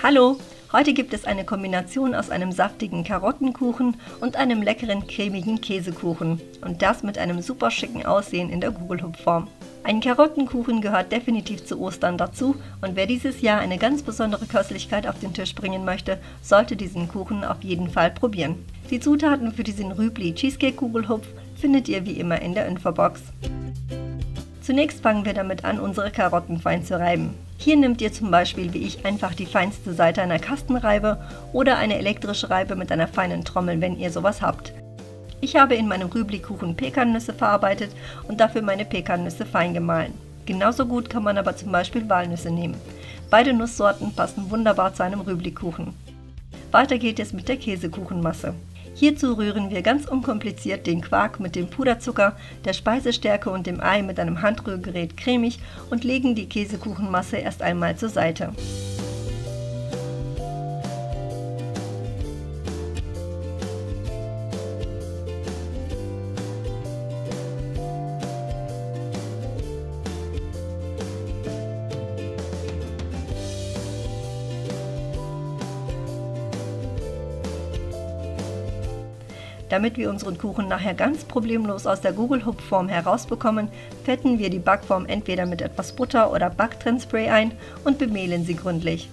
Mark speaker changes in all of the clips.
Speaker 1: Hallo! Heute gibt es eine Kombination aus einem saftigen Karottenkuchen und einem leckeren cremigen Käsekuchen und das mit einem super schicken Aussehen in der Gugelhupfform. Ein Karottenkuchen gehört definitiv zu Ostern dazu und wer dieses Jahr eine ganz besondere Köstlichkeit auf den Tisch bringen möchte, sollte diesen Kuchen auf jeden Fall probieren. Die Zutaten für diesen Rübli Cheesecake Gugelhupf findet ihr wie immer in der Infobox. Zunächst fangen wir damit an, unsere Karotten fein zu reiben. Hier nehmt ihr zum Beispiel wie ich einfach die feinste Seite einer Kastenreibe oder eine elektrische Reibe mit einer feinen Trommel, wenn ihr sowas habt. Ich habe in meinem Rübli-Kuchen Pekannüsse verarbeitet und dafür meine Pekannüsse fein gemahlen. Genauso gut kann man aber zum Beispiel Walnüsse nehmen. Beide Nusssorten passen wunderbar zu einem Rübli-Kuchen. Weiter geht es mit der Käsekuchenmasse. Hierzu rühren wir ganz unkompliziert den Quark mit dem Puderzucker, der Speisestärke und dem Ei mit einem Handrührgerät cremig und legen die Käsekuchenmasse erst einmal zur Seite. Damit wir unseren Kuchen nachher ganz problemlos aus der Gugelhupfform herausbekommen, fetten wir die Backform entweder mit etwas Butter oder Backtrennspray ein und bemehlen sie gründlich.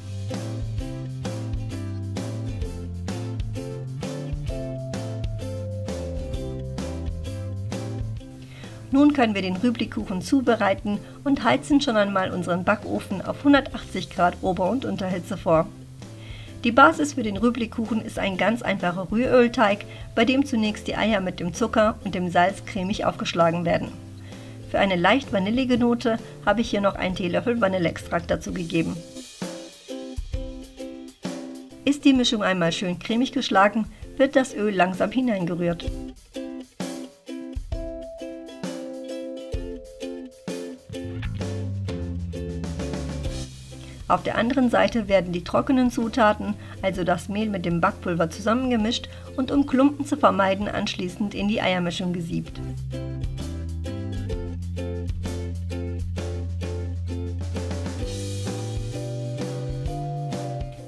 Speaker 1: Nun können wir den Rübli-Kuchen zubereiten und heizen schon einmal unseren Backofen auf 180 Grad Ober- und Unterhitze vor. Die Basis für den Rübli-Kuchen ist ein ganz einfacher Rührölteig, bei dem zunächst die Eier mit dem Zucker und dem Salz cremig aufgeschlagen werden. Für eine leicht vanillige Note habe ich hier noch einen Teelöffel Vanilleextrakt dazu gegeben. Ist die Mischung einmal schön cremig geschlagen, wird das Öl langsam hineingerührt. Auf der anderen Seite werden die trockenen Zutaten, also das Mehl mit dem Backpulver, zusammengemischt und um Klumpen zu vermeiden, anschließend in die Eiermischung gesiebt.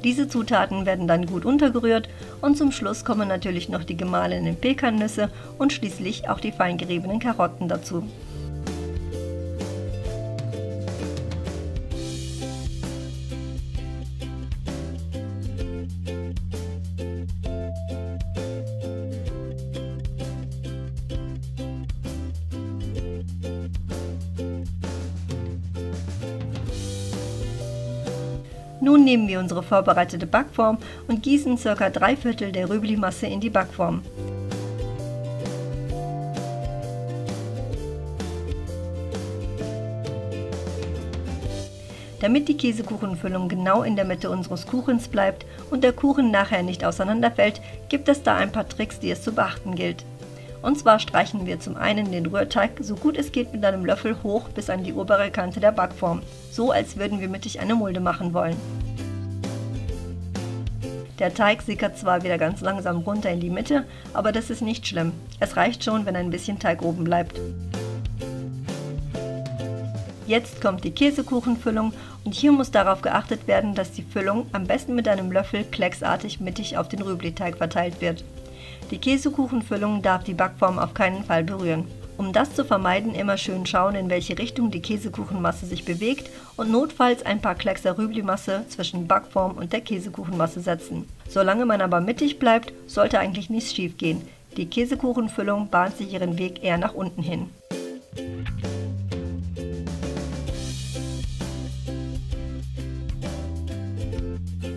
Speaker 1: Diese Zutaten werden dann gut untergerührt und zum Schluss kommen natürlich noch die gemahlenen Pekannüsse und schließlich auch die fein geriebenen Karotten dazu. Nun nehmen wir unsere vorbereitete Backform und gießen ca. 3/4 der Rübli-Masse in die Backform. Damit die Käsekuchenfüllung genau in der Mitte unseres Kuchens bleibt und der Kuchen nachher nicht auseinanderfällt, gibt es da ein paar Tricks, die es zu beachten gilt. Und zwar streichen wir zum einen den Rührteig so gut es geht mit einem Löffel hoch bis an die obere Kante der Backform, so als würden wir mittig eine Mulde machen wollen. Der Teig sickert zwar wieder ganz langsam runter in die Mitte, aber das ist nicht schlimm. Es reicht schon, wenn ein bisschen Teig oben bleibt. Jetzt kommt die Käsekuchenfüllung und hier muss darauf geachtet werden, dass die Füllung am besten mit einem Löffel klecksartig mittig auf den Rübli-Teig verteilt wird. Die Käsekuchenfüllung darf die Backform auf keinen Fall berühren. Um das zu vermeiden, immer schön schauen, in welche Richtung die Käsekuchenmasse sich bewegt und notfalls ein paar Kleckser Rübli-Masse zwischen Backform und der Käsekuchenmasse setzen. Solange man aber mittig bleibt, sollte eigentlich nichts schief gehen. Die Käsekuchenfüllung bahnt sich ihren Weg eher nach unten hin.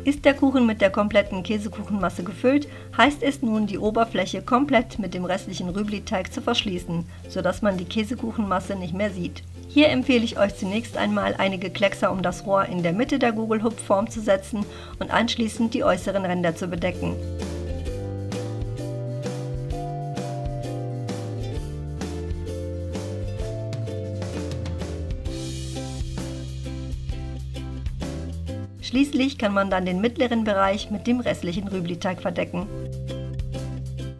Speaker 1: Ist der Kuchen mit der kompletten Käsekuchenmasse gefüllt, heißt es nun, die Oberfläche komplett mit dem restlichen Rübli-Teig zu verschließen, sodass man die Käsekuchenmasse nicht mehr sieht. Hier empfehle ich euch zunächst einmal einige Kleckser um das Rohr in der Mitte der Gugelhupfform zu setzen und anschließend die äußeren Ränder zu bedecken. Schließlich kann man dann den mittleren Bereich mit dem restlichen Rübli-Teig verdecken.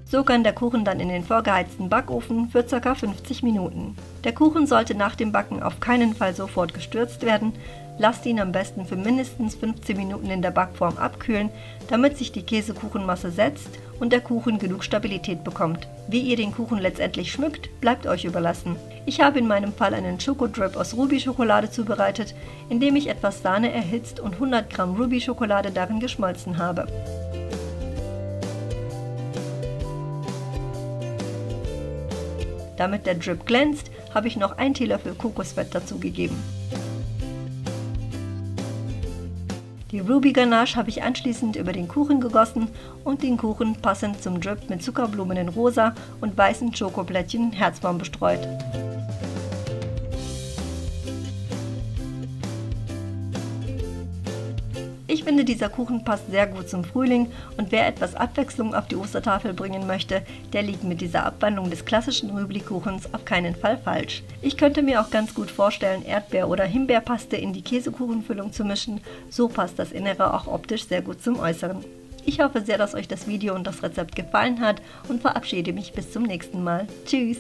Speaker 1: So kann der Kuchen dann in den vorgeheizten Backofen für ca. 50 Minuten. Der Kuchen sollte nach dem Backen auf keinen Fall sofort gestürzt werden, Lasst ihn am besten für mindestens 15 Minuten in der Backform abkühlen, damit sich die Käsekuchenmasse setzt und der Kuchen genug Stabilität bekommt. Wie ihr den Kuchen letztendlich schmückt, bleibt euch überlassen. Ich habe in meinem Fall einen Schokodrip aus Ruby-Schokolade zubereitet, indem ich etwas Sahne erhitzt und 100 Gramm Ruby-Schokolade darin geschmolzen habe. Damit der Drip glänzt, habe ich noch 1 Teelöffel Kokosfett dazugegeben. Die Ruby Ganache habe ich anschließend über den Kuchen gegossen und den Kuchen passend zum Drip mit Zuckerblumen in rosa und weißen Schokoplättchen in Herzform bestreut. Ich finde, dieser Kuchen passt sehr gut zum Frühling und wer etwas Abwechslung auf die Ostertafel bringen möchte, der liegt mit dieser Abwandlung des klassischen Rübli-Kuchens auf keinen Fall falsch. Ich könnte mir auch ganz gut vorstellen, Erdbeer- oder Himbeerpaste in die Käsekuchenfüllung zu mischen, so passt das Innere auch optisch sehr gut zum Äußeren. Ich hoffe sehr, dass euch das Video und das Rezept gefallen hat und verabschiede mich bis zum nächsten Mal. Tschüss!